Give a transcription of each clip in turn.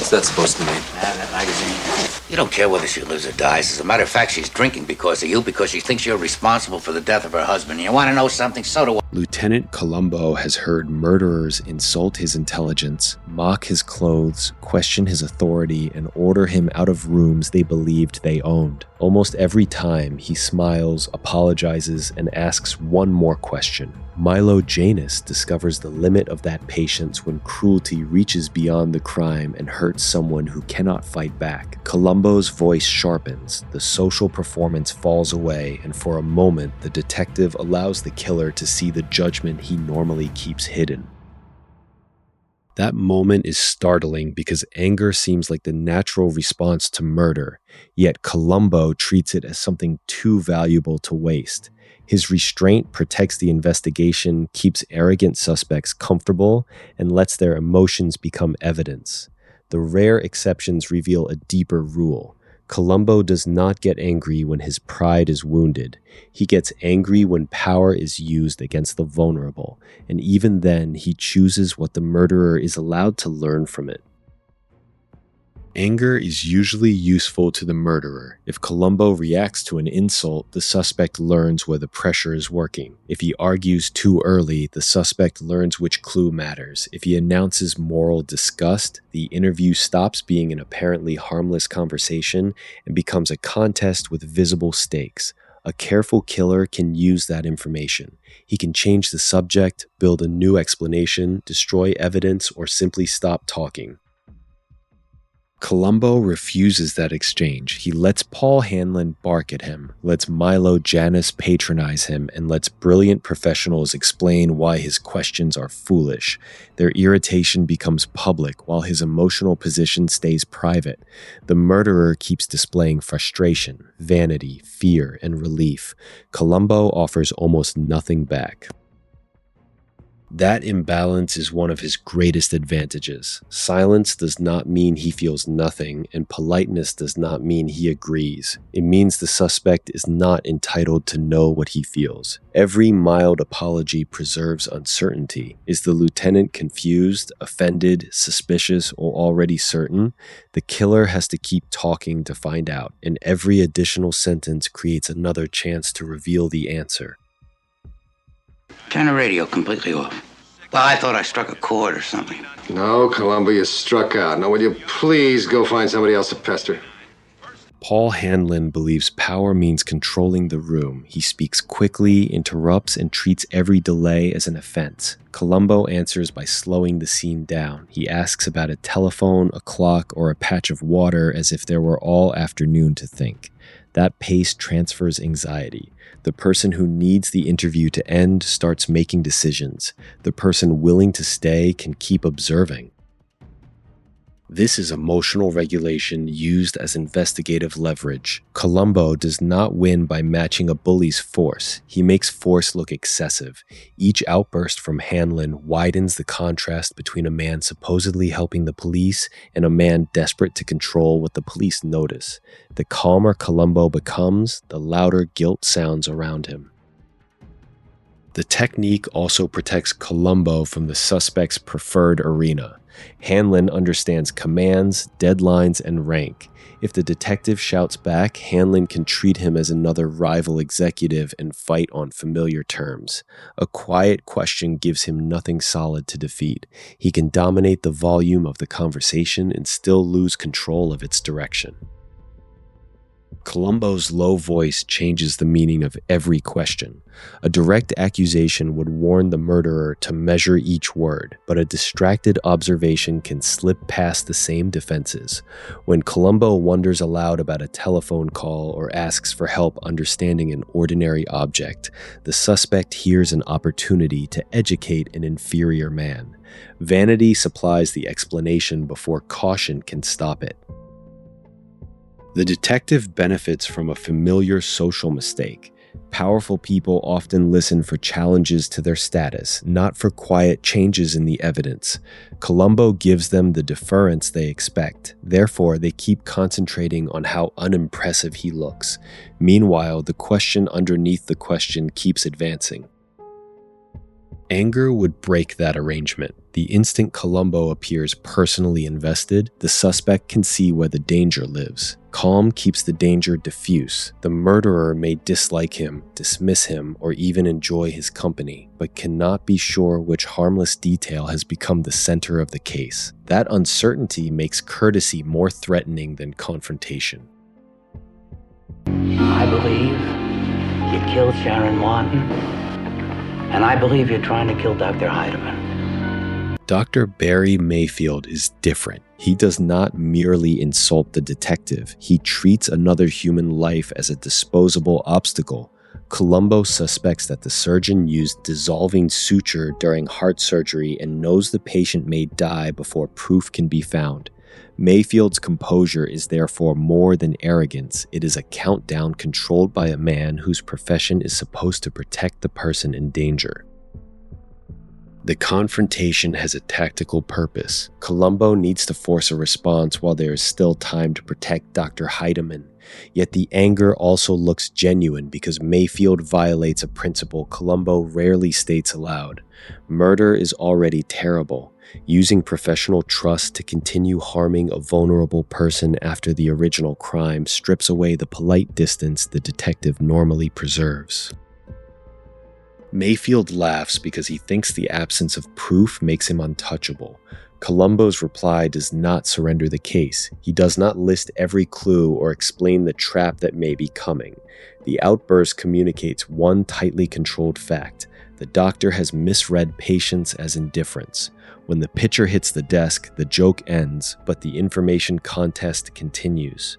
What's that supposed to mean? That magazine. You don't care whether she lives or dies. As a matter of fact, she's drinking because of you, because she thinks you're responsible for the death of her husband. You want to know something? So do I. Lieutenant Columbo has heard murderers insult his intelligence, mock his clothes, question his authority, and order him out of rooms they believed they owned. Almost every time, he smiles, apologizes, and asks one more question. Milo Janus discovers the limit of that patience when cruelty reaches beyond the crime and hurts someone who cannot fight back. Columbo's voice sharpens, the social performance falls away, and for a moment, the detective allows the killer to see the judgment he normally keeps hidden. That moment is startling because anger seems like the natural response to murder, yet Columbo treats it as something too valuable to waste. His restraint protects the investigation, keeps arrogant suspects comfortable, and lets their emotions become evidence. The rare exceptions reveal a deeper rule. Columbo does not get angry when his pride is wounded. He gets angry when power is used against the vulnerable, and even then he chooses what the murderer is allowed to learn from it. Anger is usually useful to the murderer. If Columbo reacts to an insult, the suspect learns where the pressure is working. If he argues too early, the suspect learns which clue matters. If he announces moral disgust, the interview stops being an apparently harmless conversation and becomes a contest with visible stakes. A careful killer can use that information. He can change the subject, build a new explanation, destroy evidence, or simply stop talking. Columbo refuses that exchange. He lets Paul Hanlon bark at him, lets Milo Janus patronize him, and lets brilliant professionals explain why his questions are foolish. Their irritation becomes public while his emotional position stays private. The murderer keeps displaying frustration, vanity, fear, and relief. Columbo offers almost nothing back. That imbalance is one of his greatest advantages. Silence does not mean he feels nothing, and politeness does not mean he agrees. It means the suspect is not entitled to know what he feels. Every mild apology preserves uncertainty. Is the lieutenant confused, offended, suspicious, or already certain? The killer has to keep talking to find out, and every additional sentence creates another chance to reveal the answer. Turn the radio completely off. Well, I thought I struck a chord or something. No, Columbo, you struck out. Now, will you please go find somebody else to pester? Paul Hanlon believes power means controlling the room. He speaks quickly, interrupts, and treats every delay as an offense. Columbo answers by slowing the scene down. He asks about a telephone, a clock, or a patch of water as if there were all afternoon to think. That pace transfers anxiety. The person who needs the interview to end starts making decisions. The person willing to stay can keep observing. This is emotional regulation used as investigative leverage. Columbo does not win by matching a bully's force. He makes force look excessive. Each outburst from Hanlon widens the contrast between a man supposedly helping the police and a man desperate to control what the police notice. The calmer Columbo becomes, the louder guilt sounds around him. The technique also protects Columbo from the suspect's preferred arena. Hanlon understands commands, deadlines, and rank. If the detective shouts back, Hanlon can treat him as another rival executive and fight on familiar terms. A quiet question gives him nothing solid to defeat. He can dominate the volume of the conversation and still lose control of its direction. Columbo's low voice changes the meaning of every question. A direct accusation would warn the murderer to measure each word, but a distracted observation can slip past the same defenses. When Columbo wonders aloud about a telephone call or asks for help understanding an ordinary object, the suspect hears an opportunity to educate an inferior man. Vanity supplies the explanation before caution can stop it. The detective benefits from a familiar social mistake. Powerful people often listen for challenges to their status, not for quiet changes in the evidence. Columbo gives them the deference they expect. Therefore, they keep concentrating on how unimpressive he looks. Meanwhile, the question underneath the question keeps advancing. Anger would break that arrangement. The instant Columbo appears personally invested, the suspect can see where the danger lives. Calm keeps the danger diffuse. The murderer may dislike him, dismiss him, or even enjoy his company, but cannot be sure which harmless detail has become the center of the case. That uncertainty makes courtesy more threatening than confrontation. I believe you killed Sharon Martin, and I believe you're trying to kill Dr. Heidemann. Dr. Barry Mayfield is different. He does not merely insult the detective. He treats another human life as a disposable obstacle. Columbo suspects that the surgeon used dissolving suture during heart surgery and knows the patient may die before proof can be found. Mayfield's composure is therefore more than arrogance. It is a countdown controlled by a man whose profession is supposed to protect the person in danger. The confrontation has a tactical purpose. Columbo needs to force a response while there is still time to protect Dr. Heidemann. Yet the anger also looks genuine because Mayfield violates a principle Columbo rarely states aloud. Murder is already terrible. Using professional trust to continue harming a vulnerable person after the original crime strips away the polite distance the detective normally preserves. Mayfield laughs because he thinks the absence of proof makes him untouchable. Columbo's reply does not surrender the case. He does not list every clue or explain the trap that may be coming. The outburst communicates one tightly controlled fact. The doctor has misread patience as indifference. When the pitcher hits the desk, the joke ends, but the information contest continues.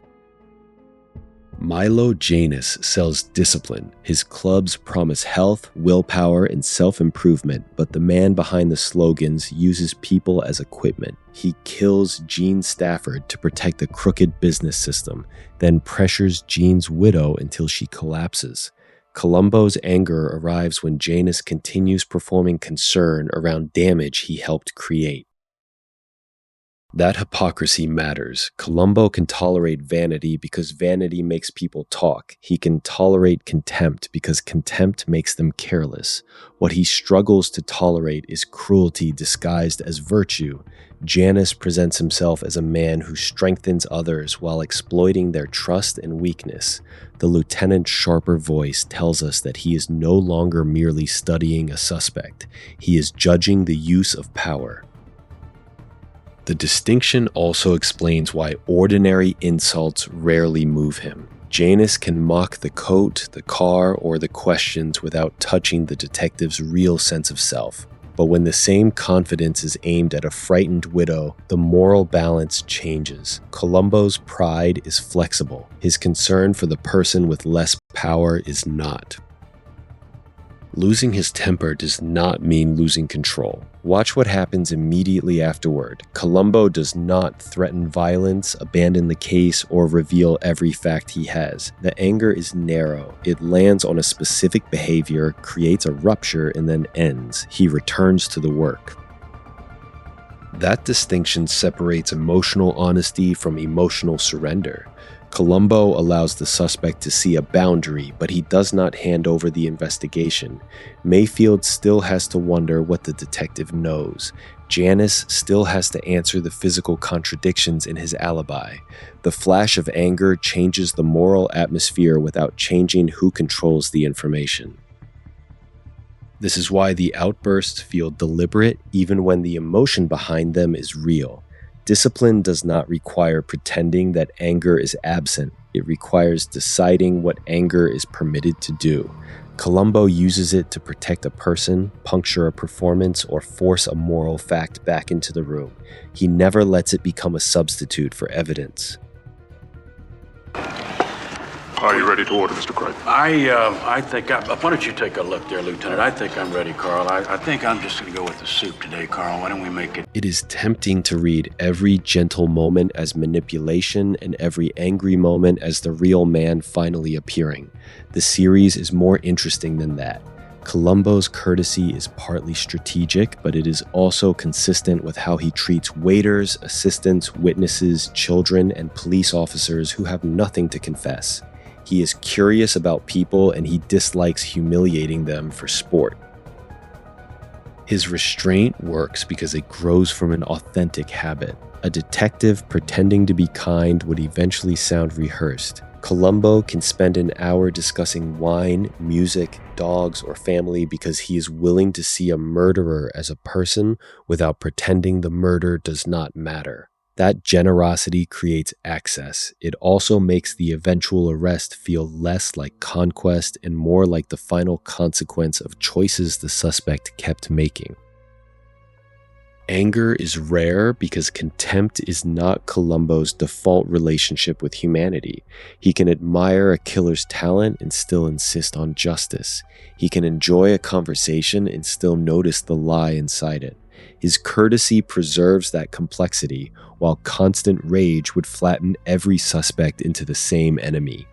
Milo Janus sells discipline. His clubs promise health, willpower, and self-improvement, but the man behind the slogans uses people as equipment. He kills Jean Stafford to protect the crooked business system, then pressures Jean's widow until she collapses. Columbo's anger arrives when Janus continues performing concern around damage he helped create. That hypocrisy matters. Columbo can tolerate vanity because vanity makes people talk. He can tolerate contempt because contempt makes them careless. What he struggles to tolerate is cruelty disguised as virtue. Janus presents himself as a man who strengthens others while exploiting their trust and weakness. The lieutenant's sharper voice tells us that he is no longer merely studying a suspect. He is judging the use of power. The distinction also explains why ordinary insults rarely move him. Janus can mock the coat, the car, or the questions without touching the detective's real sense of self. But when the same confidence is aimed at a frightened widow, the moral balance changes. Columbo's pride is flexible. His concern for the person with less power is not. Losing his temper does not mean losing control. Watch what happens immediately afterward. Columbo does not threaten violence, abandon the case, or reveal every fact he has. The anger is narrow. It lands on a specific behavior, creates a rupture, and then ends. He returns to the work. That distinction separates emotional honesty from emotional surrender. Columbo allows the suspect to see a boundary, but he does not hand over the investigation. Mayfield still has to wonder what the detective knows. Janus still has to answer the physical contradictions in his alibi. The flash of anger changes the moral atmosphere without changing who controls the information. This is why the outbursts feel deliberate even when the emotion behind them is real. Discipline does not require pretending that anger is absent. It requires deciding what anger is permitted to do. Columbo uses it to protect a person, puncture a performance, or force a moral fact back into the room. He never lets it become a substitute for evidence. Are you ready to order, Mr. Craig? I think, why don't you take a look there, Lieutenant? I think I'm ready, Carl. I think I'm just going to go with the soup today, Carl. Why don't we make it? It is tempting to read every gentle moment as manipulation and every angry moment as the real man finally appearing. The series is more interesting than that. Columbo's courtesy is partly strategic, but it is also consistent with how he treats waiters, assistants, witnesses, children, and police officers who have nothing to confess. He is curious about people and he dislikes humiliating them for sport. His restraint works because it grows from an authentic habit. A detective pretending to be kind would eventually sound rehearsed. Columbo can spend an hour discussing wine, music, dogs, or family because he is willing to see a murderer as a person without pretending the murder does not matter. That generosity creates access. It also makes the eventual arrest feel less like conquest and more like the final consequence of choices the suspect kept making. Anger is rare because contempt is not Columbo's default relationship with humanity. He can admire a killer's talent and still insist on justice. He can enjoy a conversation and still notice the lie inside it. His courtesy preserves that complexity, while constant rage would flatten every suspect into the same enemy.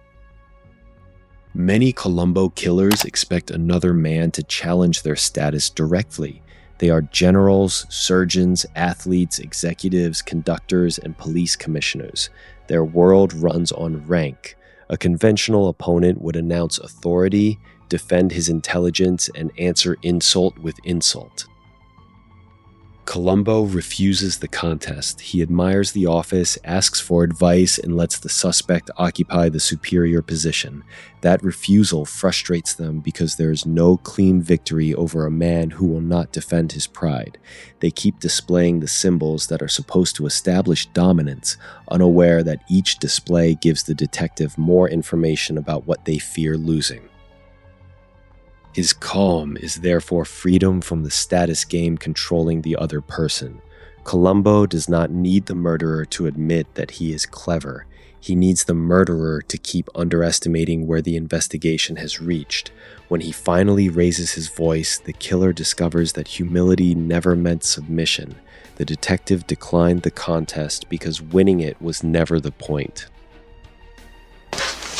Many Columbo killers expect another man to challenge their status directly. They are generals, surgeons, athletes, executives, conductors, and police commissioners. Their world runs on rank. A conventional opponent would announce authority, defend his intelligence, and answer insult with insult. Columbo refuses the contest. He admires the office, asks for advice, and lets the suspect occupy the superior position. That refusal frustrates them because there is no clean victory over a man who will not defend his pride. They keep displaying the symbols that are supposed to establish dominance, unaware that each display gives the detective more information about what they fear losing. His calm is therefore freedom from the status game controlling the other person. Columbo does not need the murderer to admit that he is clever. He needs the murderer to keep underestimating where the investigation has reached. When he finally raises his voice, the killer discovers that humility never meant submission. The detective declined the contest because winning it was never the point.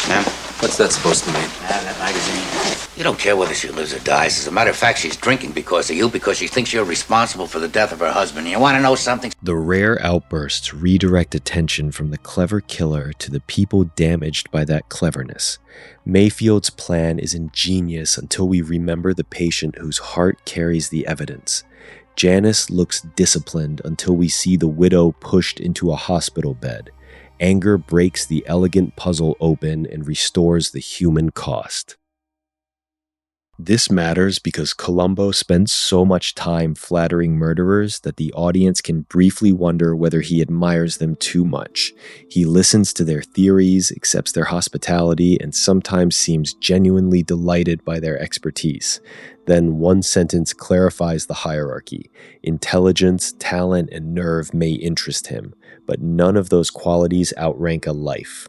Ma'am? What's that supposed to mean? That magazine. You don't care whether she lives or dies. As a matter of fact, she's drinking because of you, because she thinks you're responsible for the death of her husband. You want to know something? The rare outbursts redirect attention from the clever killer to the people damaged by that cleverness. Mayfield's plan is ingenious until we remember the patient whose heart carries the evidence. Janus looks disciplined until we see the widow pushed into a hospital bed. Anger breaks the elegant puzzle open and restores the human cost. This matters because Columbo spends so much time flattering murderers that the audience can briefly wonder whether he admires them too much. He listens to their theories, accepts their hospitality, and sometimes seems genuinely delighted by their expertise. Then one sentence clarifies the hierarchy. Intelligence, talent, and nerve may interest him, but none of those qualities outrank a life.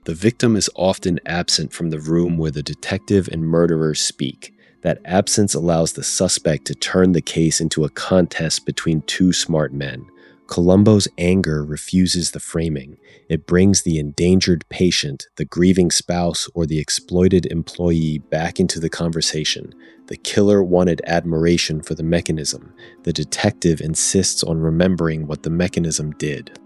The victim is often absent from the room where the detective and murderer speak. That absence allows the suspect to turn the case into a contest between two smart men. Columbo's anger refuses the framing. It brings the endangered patient, the grieving spouse, or the exploited employee back into the conversation. The killer wanted admiration for the mechanism. The detective insists on remembering what the mechanism did.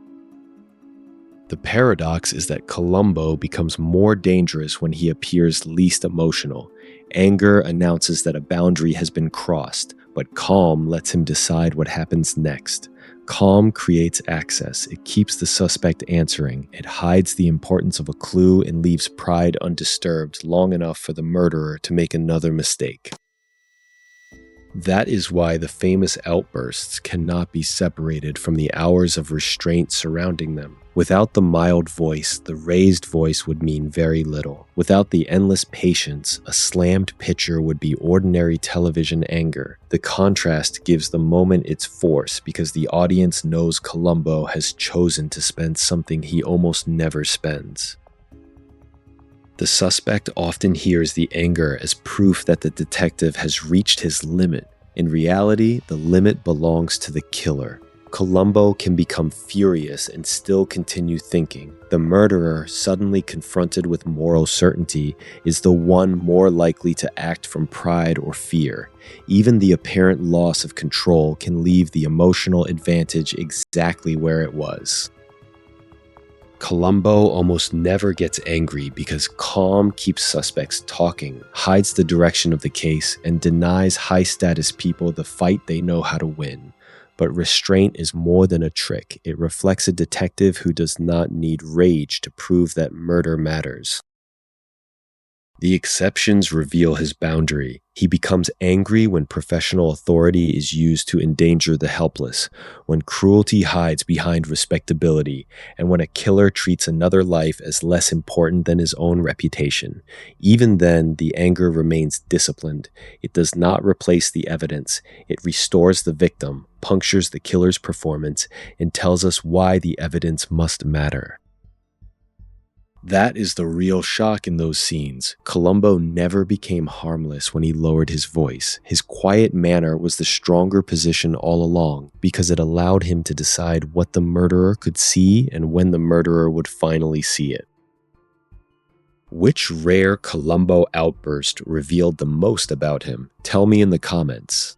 The paradox is that Columbo becomes more dangerous when he appears least emotional. Anger announces that a boundary has been crossed, but calm lets him decide what happens next. Calm creates access. It keeps the suspect answering. It hides the importance of a clue and leaves pride undisturbed long enough for the murderer to make another mistake. That is why the famous outbursts cannot be separated from the hours of restraint surrounding them. Without the mild voice, the raised voice would mean very little. Without the endless patience, a slammed pitcher would be ordinary television anger. The contrast gives the moment its force because the audience knows Columbo has chosen to spend something he almost never spends. The suspect often hears the anger as proof that the detective has reached his limit. In reality, the limit belongs to the killer. Columbo can become furious and still continue thinking. The murderer, suddenly confronted with moral certainty, is the one more likely to act from pride or fear. Even the apparent loss of control can leave the emotional advantage exactly where it was. Columbo almost never gets angry because calm keeps suspects talking, hides the direction of the case, and denies high-status people the fight they know how to win. But restraint is more than a trick. It reflects a detective who does not need rage to prove that murder matters. The exceptions reveal his boundary. He becomes angry when professional authority is used to endanger the helpless, when cruelty hides behind respectability, and when a killer treats another life as less important than his own reputation. Even then, the anger remains disciplined. It does not replace the evidence. It restores the victim, punctures the killer's performance, and tells us why the evidence must matter. That is the real shock in those scenes. Columbo never became harmless when he lowered his voice. His quiet manner was the stronger position all along because it allowed him to decide what the murderer could see and when the murderer would finally see it. Which rare Columbo outburst revealed the most about him? Tell me in the comments.